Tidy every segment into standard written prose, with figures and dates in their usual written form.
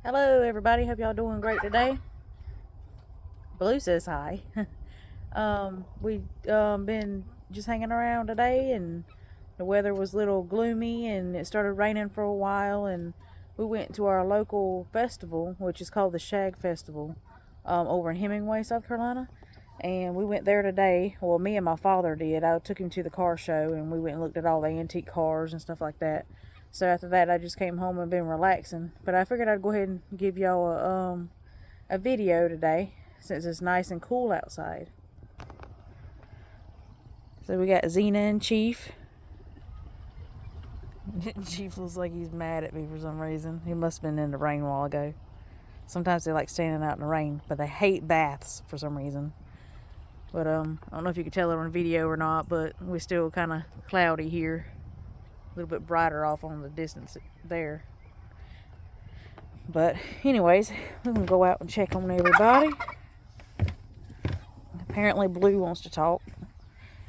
Hello everybody, hope y'all doing great today. Blue says hi. We been just hanging around today, and the weather was a little gloomy and it started raining for a while, and we went to our local festival, which is called the Shag Festival, over in Hemingway, South Carolina. And we went there today. Well, me and my father did. I took him to the car show and we went and looked at all the antique cars and stuff like that. So after that, I just came home and been relaxing. But I figured I'd go ahead and give y'all a video today since it's nice and cool outside. So we got Xena and Chief. Chief looks like he's mad at me for some reason. He must have been in the rain a while ago. Sometimes they like standing out in the rain, but they hate baths for some reason. But I don't know if you can tell it on video or not, but we're still kind of cloudy here. A little bit brighter off on the distance there. But anyways, we're going to go out and check on everybody. Apparently Blue wants to talk.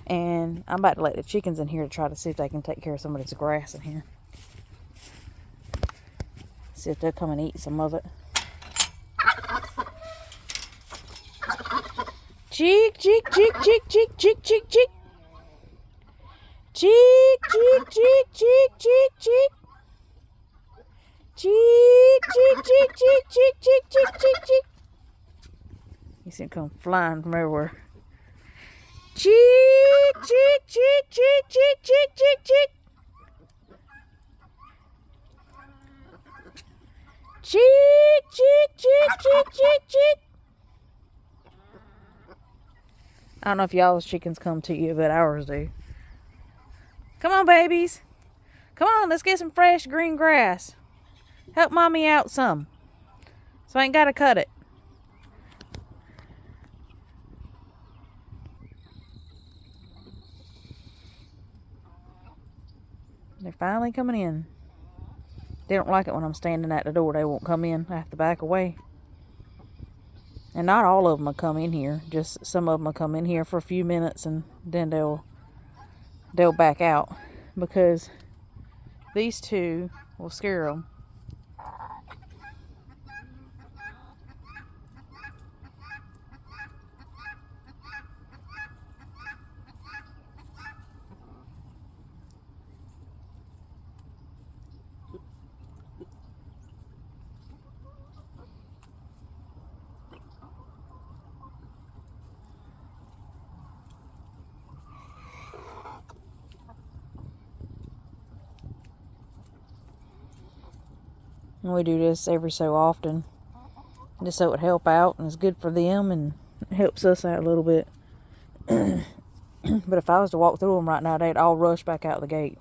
And I'm about to let the chickens in here to try to see if they can take care of some of this grass in here. See if they'll come and eat some of it. Cheek, cheek, cheek, cheek, cheek, cheek, cheek, cheek. Cheek, cheek, cheek, cheek, cheek, cheek. Cheek, cheek, cheek, cheek, cheek, cheek, cheek, cheek, cheek. You see them come flying from everywhere. Cheek, cheek, cheek, cheek, cheek, cheek, cheek, cheek. Cheek, cheek, cheek, cheek, cheek, cheek. I don't know if y'all's chickens come to you, but ours do. Come on, babies. Come on, let's get some fresh green grass. Help mommy out some, so I ain't got to cut it. They're finally coming in. They don't like it when I'm standing at the door. They won't come in. I have to back away. And not all of them will come in here. Just some of them will come in here for a few minutes and then they'll back out, because these two will scare them. And we do this every so often, just so it would help out, and it's good for them and it helps us out a little bit. But if I was to walk through them right now, they'd all rush back out the gate.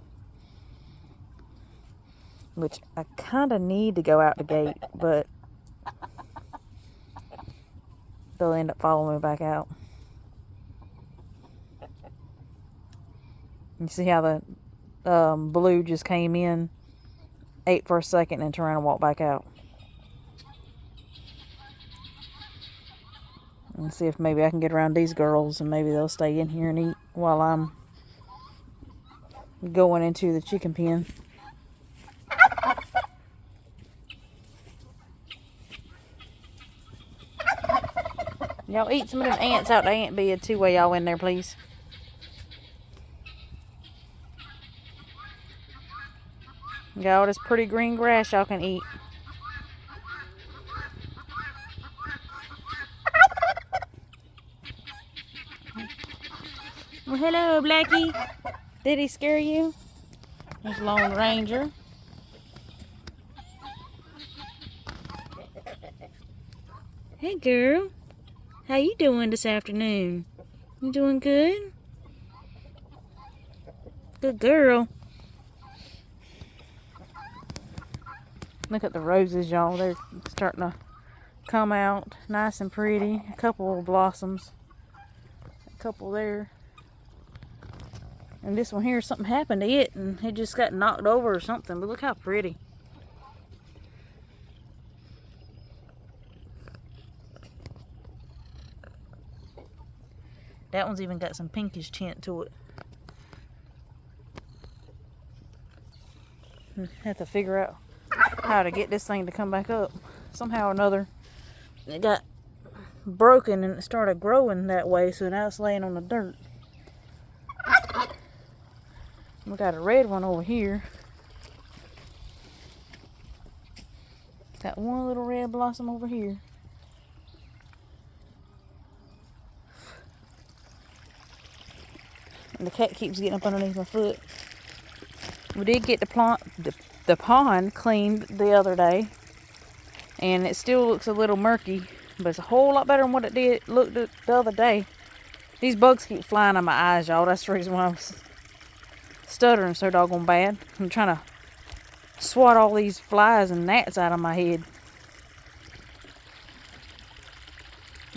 Which I kind of need to go out the gate, but they'll end up following me back out. You see how the Blue just came in, ate for a second, and turned around and walked back out. And see if maybe I can get around these girls and maybe they'll stay in here and eat while I'm going into the chicken pen. Y'all eat some of them ants out the ant bed too while y'all in there, please. Got all this pretty green grass y'all can eat. Well, hello, Blackie. Did he scare you? There's Lone Ranger. Hey, girl. How you doing this afternoon? You doing good? Good girl. Look at the roses, y'all. They're starting to come out nice and pretty. A couple of blossoms. A couple there. And this one here, something happened to it and it just got knocked over or something. But look how pretty. That one's even got some pinkish tint to it. Have to figure out how to get this thing to come back up. somehow or another, it got broken and it started growing that way, so now it's laying on the dirt. We got a red one over here. Got one little red blossom over here. And the cat keeps getting up underneath my foot. We did get the pond cleaned the other day, and it still looks a little murky, but it's a whole lot better than what it did looked the other day. These bugs keep flying on my eyes, y'all. That's the reason why I was stuttering so doggone bad. I'm trying to swat all these flies and gnats out of my head.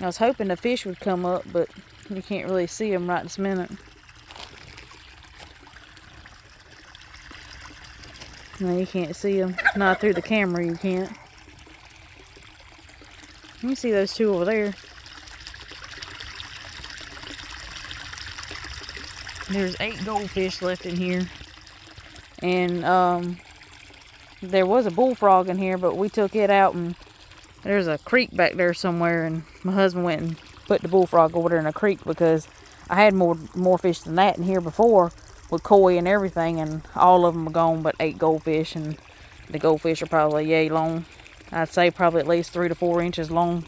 I was hoping the fish would come up, but you can't really see them right this minute. No, you can't see them. Not through the camera, you can't. You can see those two over there. There's 8 goldfish left in here. And there was a bullfrog in here, but we took it out, and there's a creek back there somewhere, and my husband went and put the bullfrog over there in a creek because I had more fish than that in here before with koi and everything, and all of them are gone but 8 goldfish, and the goldfish are probably yay long. I'd say probably at least 3 to 4 inches long.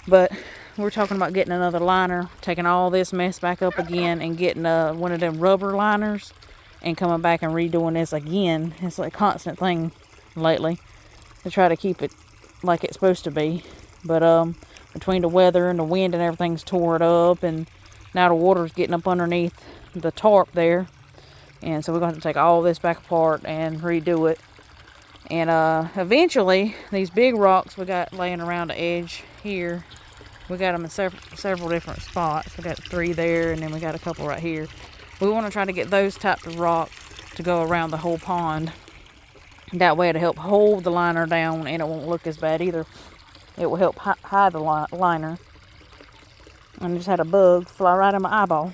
But we're talking about getting another liner, taking all this mess back up again, and getting one of them rubber liners and coming back and redoing this again. It's like a constant thing lately to try to keep it like it's supposed to be. But between the weather and the wind and everything's tore it up, and now the water's getting up underneath the tarp there, and so we're going to have to take all this back apart and redo it. And eventually these big rocks we got laying around the edge here, we got them in several different spots. We got 3 there, and then we got a couple right here. We want to try to get those types of rock to go around the whole pond. That way it'll help hold the liner down, and it won't look as bad either. It will help hide the liner. I just had a bug fly right in my eyeball.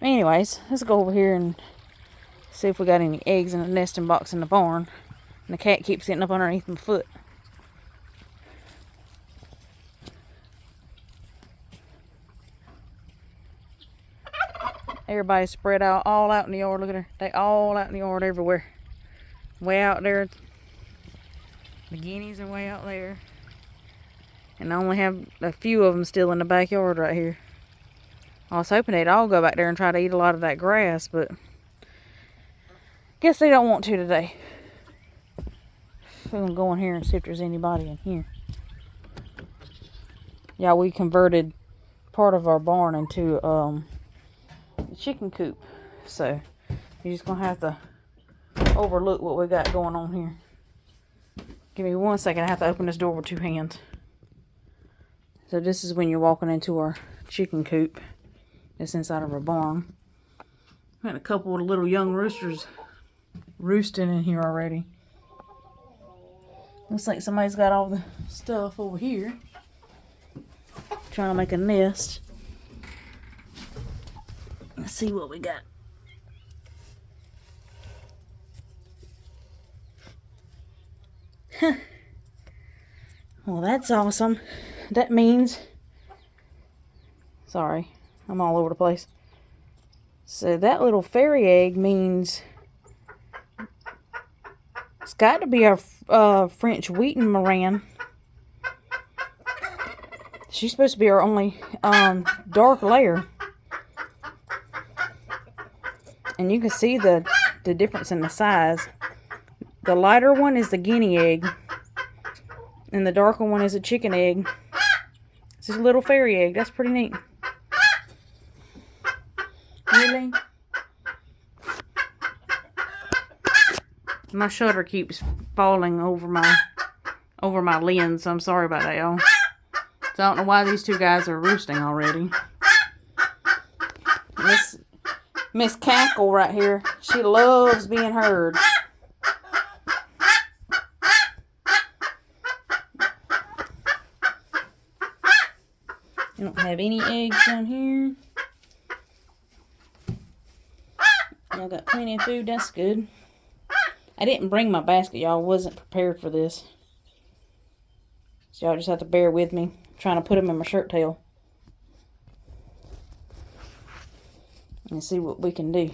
Anyways, let's go over here and see if we got any eggs in the nesting box in the barn. And the cat keeps getting up underneath my foot. Everybody's spread out, all out in the yard. Look at her. They all out in the yard everywhere. Way out there. The guineas are way out there. And I only have a few of them still in the backyard right here. I was hoping they'd all go back there and try to eat a lot of that grass, but guess they don't want to today. We're going to go in here and see if there's anybody in here. Yeah, we converted part of our barn into a chicken coop. So you're just going to have to overlook what we got going on here. Give me 1 second. I have to open this door with 2 hands. So this is when you're walking into our chicken coop. It's inside of our barn. Got a couple of little young roosters roosting in here already. Looks like somebody's got all the stuff over here. Trying to make a nest. Let's see what we got. Huh. Well, that's awesome. That means... Sorry, I'm all over the place. So that little fairy egg means... It's got to be our French Wheaten Moran. She's supposed to be our only dark layer. And you can see the difference in the size. The lighter one is the guinea egg. And the darker one is a chicken egg. It's just a little fairy egg. That's pretty neat. Really? My shutter keeps falling over my lens, so I'm sorry about that, y'all. So I don't know why these 2 guys are roosting already. Miss Cackle right here, she loves being heard. I don't have any eggs down here. Y'all got plenty of food, that's good. I didn't bring my basket, y'all. Wasn't prepared for this. So y'all just have to bear with me. I'm trying to put them in my shirt tail. And see what we can do.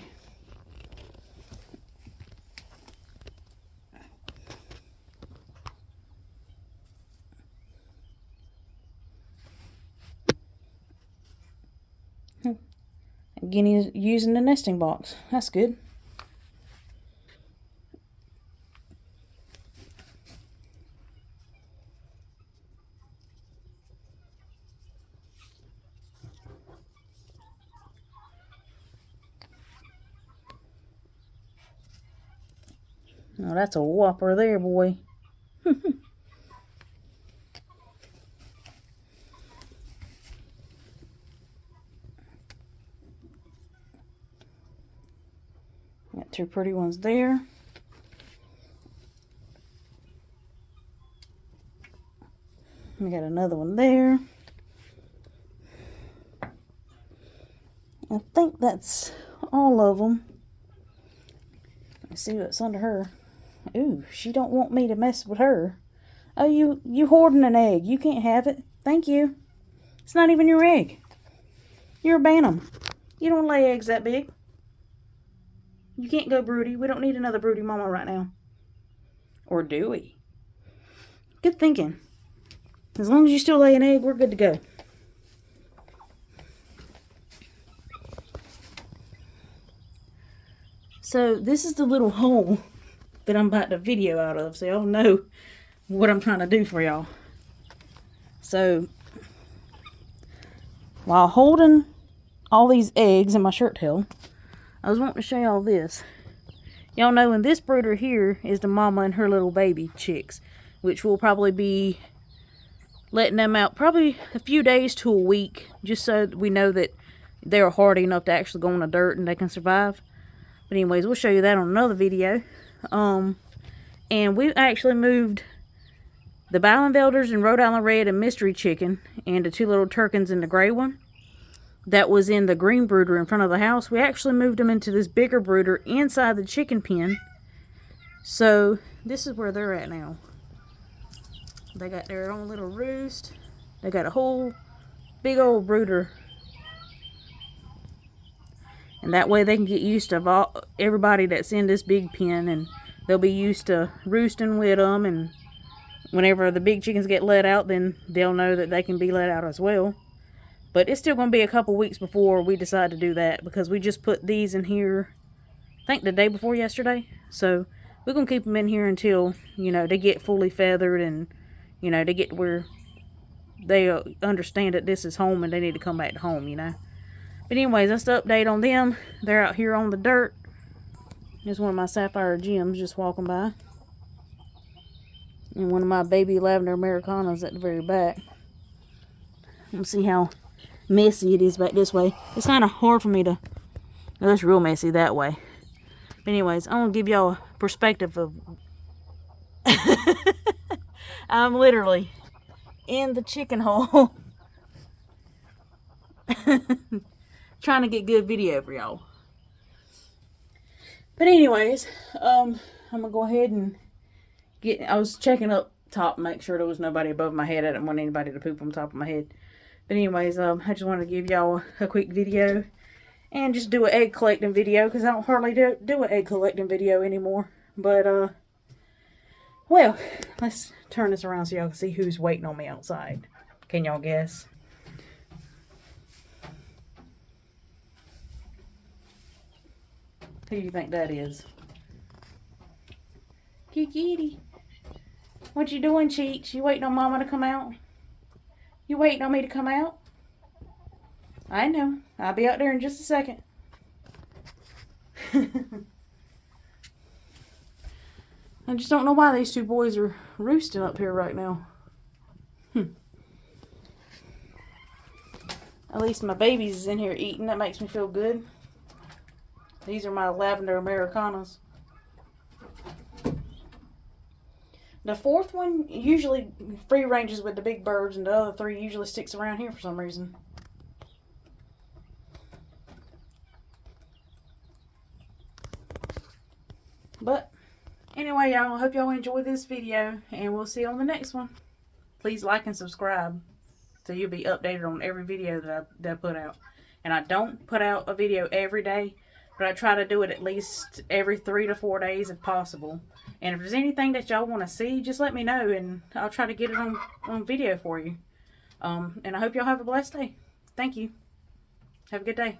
Guinea's using the nesting box. That's good. Oh, that's a whopper there, boy. Got two pretty ones there. We got another one there. I think that's all of them. Let's see what's under her. Ooh, she don't want me to mess with her. Oh, you hoarding an egg. You can't have it. Thank you. It's not even your egg. You're a bantam. You don't lay eggs that big. You can't go broody. We don't need another broody mama right now. Or do we? Good thinking. As long as you still lay an egg, we're good to go. So this is the little hole that I'm about to video out of, so y'all know what I'm trying to do for y'all. So while holding all these eggs in my shirt tail, I was wanting to show y'all this. Y'all know, in this brooder here is the mama and her little baby chicks, which will probably be letting them out probably a few days to a week, just so that we know that they're hardy enough to actually go in the dirt and they can survive. But anyways, we'll show you that on another video. And we actually moved the Bilenvelders and Rhode Island Red and Mystery Chicken and the two little Turkins and the gray one that was in the green brooder in front of the house. We actually moved them into this bigger brooder inside the chicken pen. So this is where they're at now. They got their own little roost. They got a whole big old brooder. And that way they can get used to everybody that's in this big pen, and they'll be used to roosting with them, and whenever the big chickens get let out, then they'll know that they can be let out as well. But it's still going to be a couple weeks before we decide to do that, because we just put these in here, I think the day before yesterday. So we're going to keep them in here until, you know, they get fully feathered and, you know, they get to where they understand that this is home and they need to come back to home, you know. But anyways, that's the update on them. They're out here on the dirt. There's one of my Sapphire Gems just walking by. And one of my baby Lavender Americanas at the very back. Let's see how messy it is back this way. It's kind of hard for me to... Oh, it's real messy that way. But anyways, I'm going to give y'all a perspective of... I'm literally in the chicken hole. Trying to get good video for y'all. But anyways, I'm gonna go ahead and I was checking up top, make sure there was nobody above my head. I didn't want anybody to poop on top of my head. But anyways, I just wanted to give y'all a quick video and just do an egg collecting video, because I don't hardly do an egg collecting video anymore. But well, let's turn this around so y'all can see who's waiting on me outside. Can y'all guess? Who do you think that is? Kikiti. What you doing, Cheech? You waiting on Mama to come out? You waiting on me to come out? I know. I'll be out there in just a second. I just don't know why these two boys are roosting up here right now. At least my baby's is in here eating. That makes me feel good. These are my Lavender Americanas. The fourth one usually free ranges with the big birds, and the other three usually sticks around here for some reason. But Anyway, y'all, I hope y'all enjoyed this video, and we'll see you on the next one. Please like and subscribe so you'll be updated on every video that I put out. And I don't put out a video every day, but I try to do it at least every 3 to 4 days if possible. And if there's anything that y'all want to see, just let me know, and I'll try to get it on video for you. And I hope y'all have a blessed day. Thank you. Have a good day.